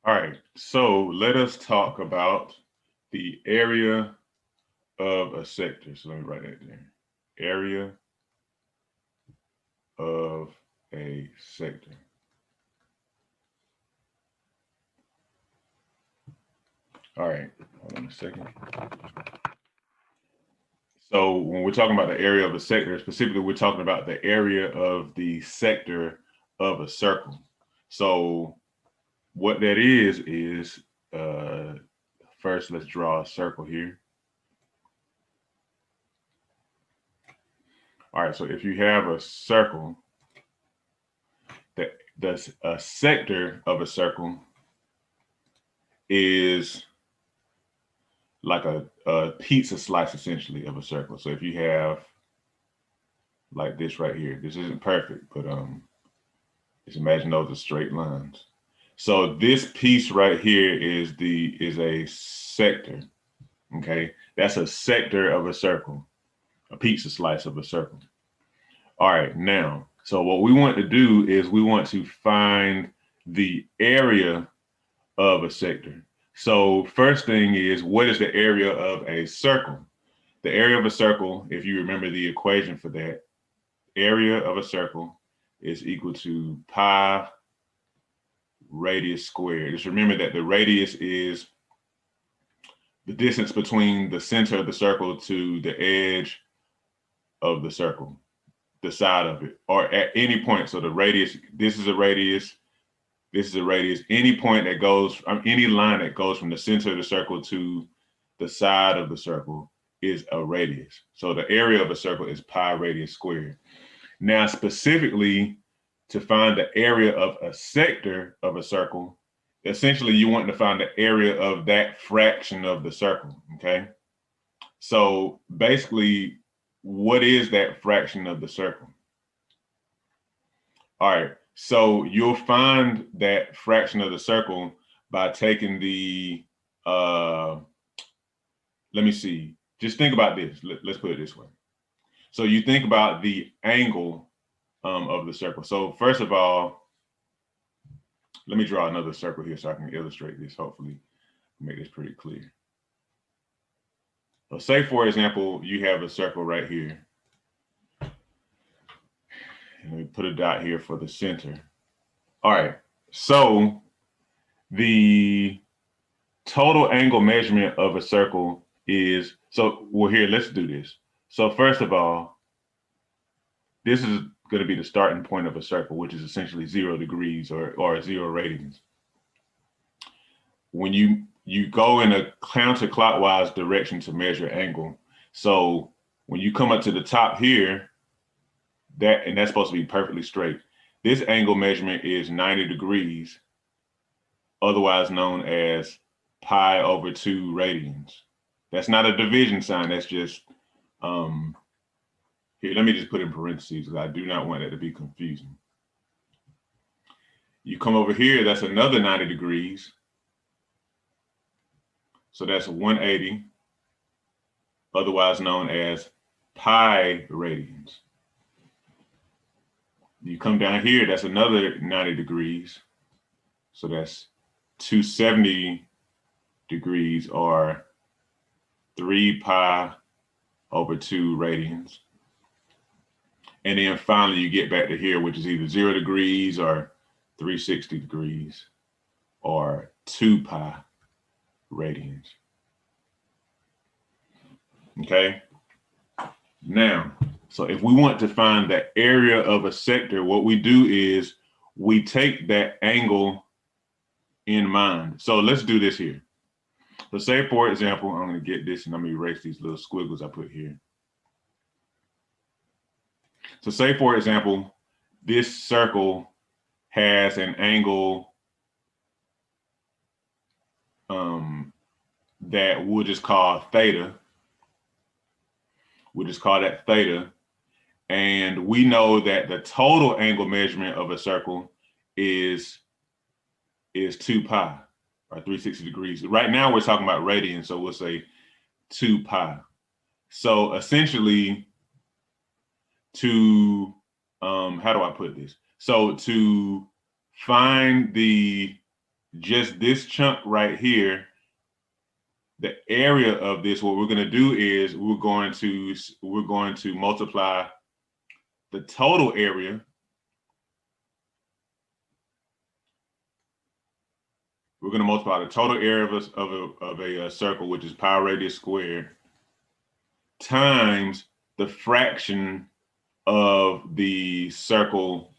All right, so let us talk about the area of a sector. So let me write that there. Area of a sector. All right, hold on a second. So when we're talking about the area of a sector, specifically, we're talking about the area of the sector of a circle. So what that is uh, first, let's draw a circle here. All right, so if you have a circle, the a sector of a circle is like a pizza slice essentially of a circle. So if you have like this right here, this isn't perfect, but just imagine those are straight lines. So this piece right here is a sector. Okay, that's a sector of a circle, a pizza slice of a circle. All right, now, so what we want to do is we want to find the area of a sector. So first thing is, what is the area of a circle? The area of a circle, if you remember the equation for that, area of a circle is equal to pi radius squared. Just remember that the radius is the distance between the center of the circle to the edge of the circle, the side of it, or at any point. So the radius, this is a radius, this is a radius. Any point that goes, any line that goes from the center of the circle to the side of the circle is a radius. So the area of a circle is pi radius squared. Now, specifically, to find the area of a sector of a circle, essentially you want to find the area of that fraction of the circle, okay? So basically, what is that fraction of the circle? All right, so you'll find that fraction of the circle by taking the, let me see, just think about this. Let's put it this way. So you think about the angle of the circle. So first of all, let me draw another circle here so I can illustrate this, hopefully make this pretty clear. So say, for example, you have a circle right here. And we put a dot here for the center. All right, so the total angle measurement of a circle is, so well here, let's do this. So first of all, this is going to be the starting point of a circle, which is essentially 0 degrees or 0 radians. When you go in a counterclockwise direction to measure angle, so when you come up to the top here, that's supposed to be perfectly straight. This angle measurement is 90 degrees, otherwise known as pi over 2 radians. That's not a division sign. That's just, here, let me just put in parentheses because I do not want that to be confusing. You come over here, that's another 90 degrees. So that's 180, otherwise known as pi radians. You come down here, that's another 90 degrees. So that's 270 degrees or 3 pi over 2 radians. And then finally you get back to here, which is either 0 degrees or 360 degrees or 2 pi radians. Okay. Now, so if we want to find the area of a sector, what we do is we take that angle in mind. So let's do this here. So say, for example, I'm going to get this and I'm going to erase these little squiggles I put here. So say, for example, this circle has an angle that we'll just call theta. We'll just call that theta. And we know that the total angle measurement of a circle is 2 pi or 360 degrees. Right now we're talking about radians, so we'll say 2 pi. So essentially, to how do I put this? So to find the just this chunk right here, the area of this, what we're going to do is we're going to multiply the total area. We're going to multiply the total area of a circle, which is pi radius squared, times the fraction of the circle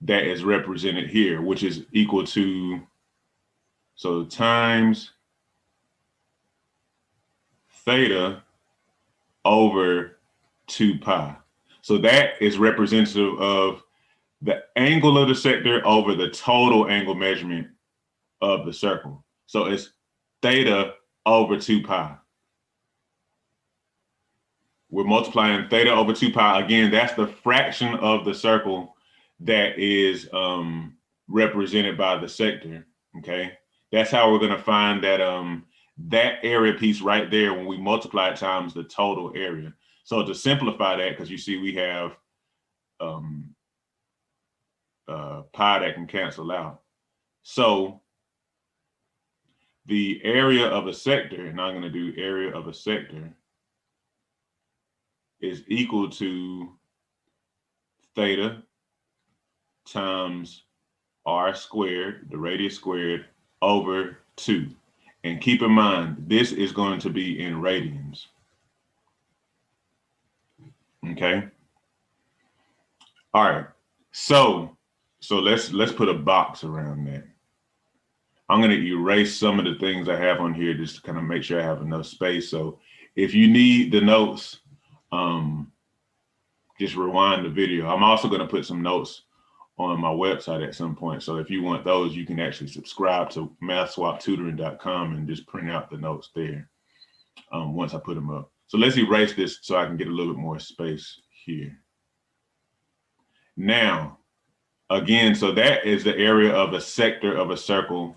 that is represented here, which is equal to, so times theta over 2 pi. So that is representative of the angle of the sector over the total angle measurement of the circle. So it's theta over 2 pi. We're multiplying theta over 2 pi. Again, that's the fraction of the circle that is represented by the sector, okay? That's how we're gonna find that that area piece right there when we multiply it times the total area. So to simplify that, because you see we have pi that can cancel out. So the area of a sector, and I'm going to do area of a sector, is equal to theta times r squared, the radius squared, over 2. And keep in mind, this is going to be in radians. Okay. All right. So let's put a box around that. I'm going to erase some of the things I have on here just to kind of make sure I have enough space. So if you need the notes, just rewind the video. I'm also going to put some notes on my website at some point. So if you want those, you can actually subscribe to mathswaptutoring.com and just print out the notes there once I put them up. So let's erase this so I can get a little bit more space here. Now, again, so that is the area of a sector of a circle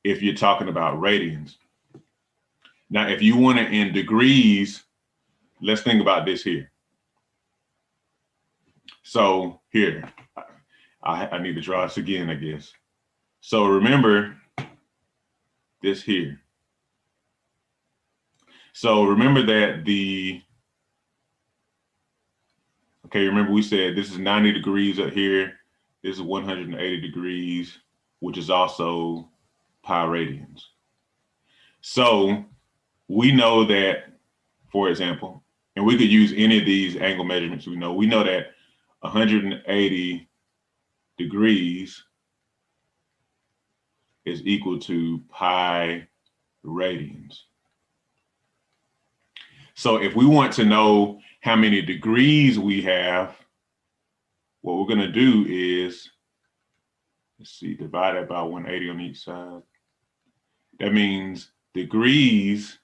if you're talking about radians. Now, if you want it in degrees, let's think about this here. So here, I need to draw this again, I guess. So remember this here. So remember that remember we said this is 90 degrees up here. This is 180 degrees, which is also pi radians. So we know that, for example, and we could use any of these angle measurements we know that 180 degrees is equal to pi radians. So if we want to know how many degrees we have, what we're going to do is, let's see, divide that by 180 on each side. That means degrees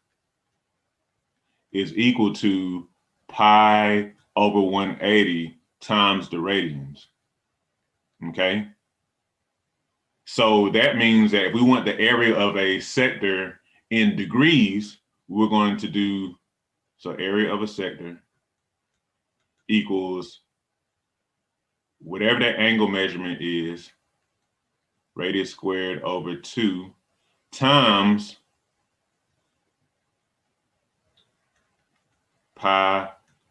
is equal to pi over 180 times the radians. Okay? So that means that if we want the area of a sector in degrees, we're going to do, so area of a sector equals whatever that angle measurement is, radius squared over 2 times pi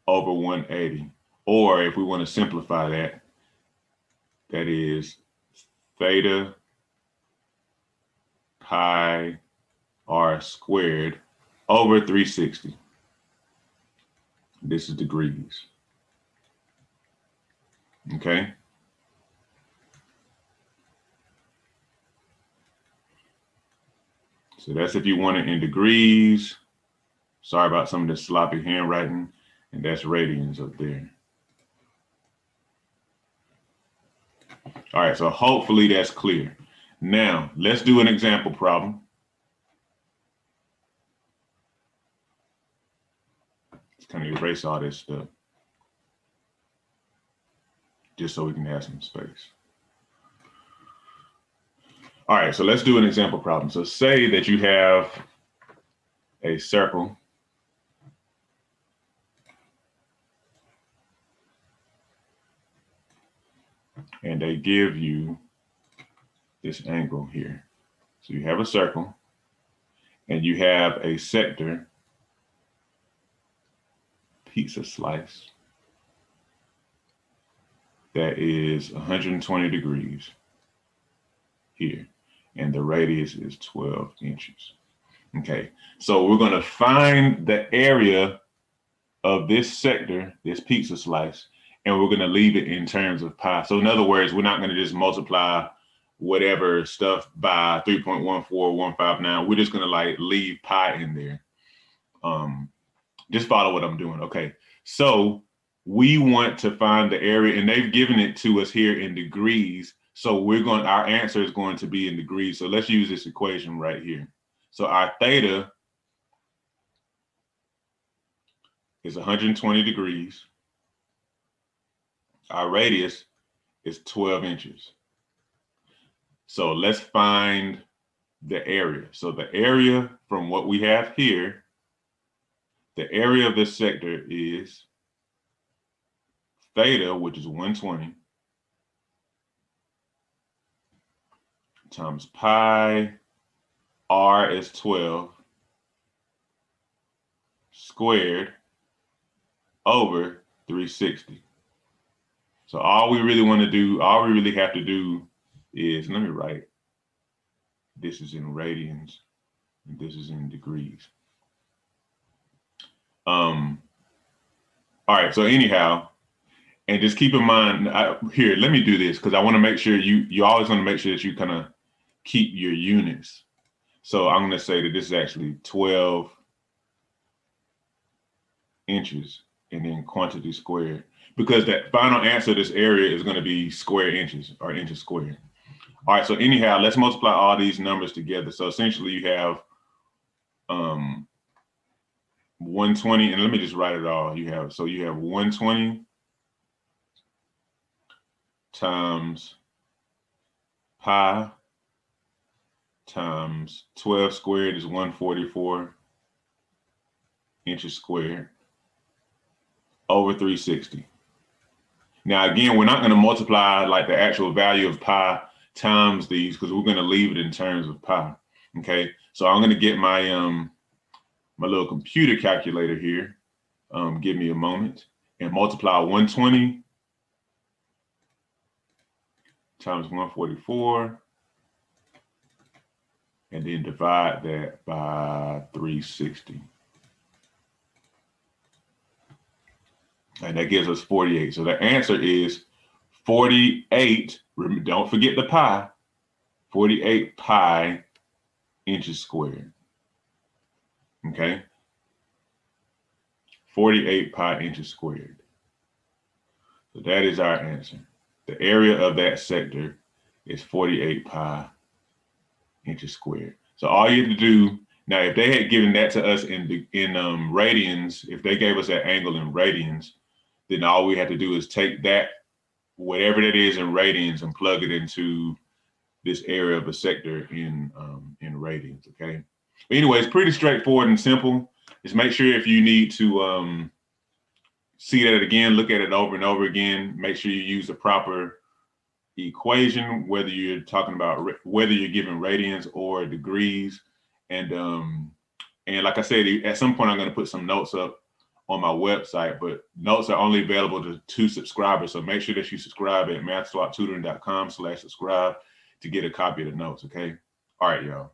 over 180. Or if we want to simplify that, that is theta pi r squared over 360. This is degrees. Okay. So that's if you want it in degrees. Sorry about some of the sloppy handwriting. And that's radians up there. All right, so hopefully that's clear. Now, let's do an example problem. Let's kind of erase all this stuff, just so we can have some space. All right, so let's do an example problem. So say that you have a circle and they give you this angle here. So you have a circle and you have a sector, pizza slice, that is 120 degrees here. And the radius is 12 inches. Okay, so we're going to find the area of this sector, this pizza slice, and we're going to leave it in terms of pi. So in other words, we're not going to just multiply whatever stuff by 3.14159. We're just going to like leave pi in there. Just follow what I'm doing. Okay, so we want to find the area, and they've given it to us here in degrees. So our answer is going to be in degrees. So let's use this equation right here. So our theta is 120 degrees. Our radius is 12 inches. So let's find the area. So the area from what we have here, the area of this sector is theta, which is 120, times pi, r is 12, squared over 360. So all we really have to do is, let me write, this is in radians, and this is in degrees. All right, so anyhow, and just keep in mind, here, let me do this because I want to make sure you always want to make sure that you kind of keep your units. So I'm going to say that this is actually 12 inches and then quantity squared, because that final answer of this area is going to be square inches or inches squared. All right, so anyhow, let's multiply all these numbers together. So essentially you have 120, and let me just write it all. You have 120 times pi times 12 squared is 144 inches squared over 360. Now, again, we're not going to multiply like the actual value of pi times these because we're going to leave it in terms of pi. Okay, so I'm going to get my my little computer calculator here. Give me a moment, and multiply 120 times 144, and then divide that by 360. And that gives us 48. So the answer is 48, don't forget the pi, 48 pi inches squared. Okay? 48 pi inches squared. So that is our answer. The area of that sector is 48 pi inches squared. So all you have to do, now if they had given that to us in radians, if they gave us that angle in radians, then all we have to do is take that, whatever that is in radians, and plug it into this area of a sector in radians, okay? But anyway, it's pretty straightforward and simple. Just make sure if you need to see that again, look at it over and over again, make sure you use the proper equation, whether you're talking about, whether you're given radians or degrees. And like I said, at some point, I'm gonna put some notes up on my website, but notes are only available to 2 subscribers. So make sure that you subscribe at mathswaptutoring.com/subscribe to get a copy of the notes, okay? All right, y'all.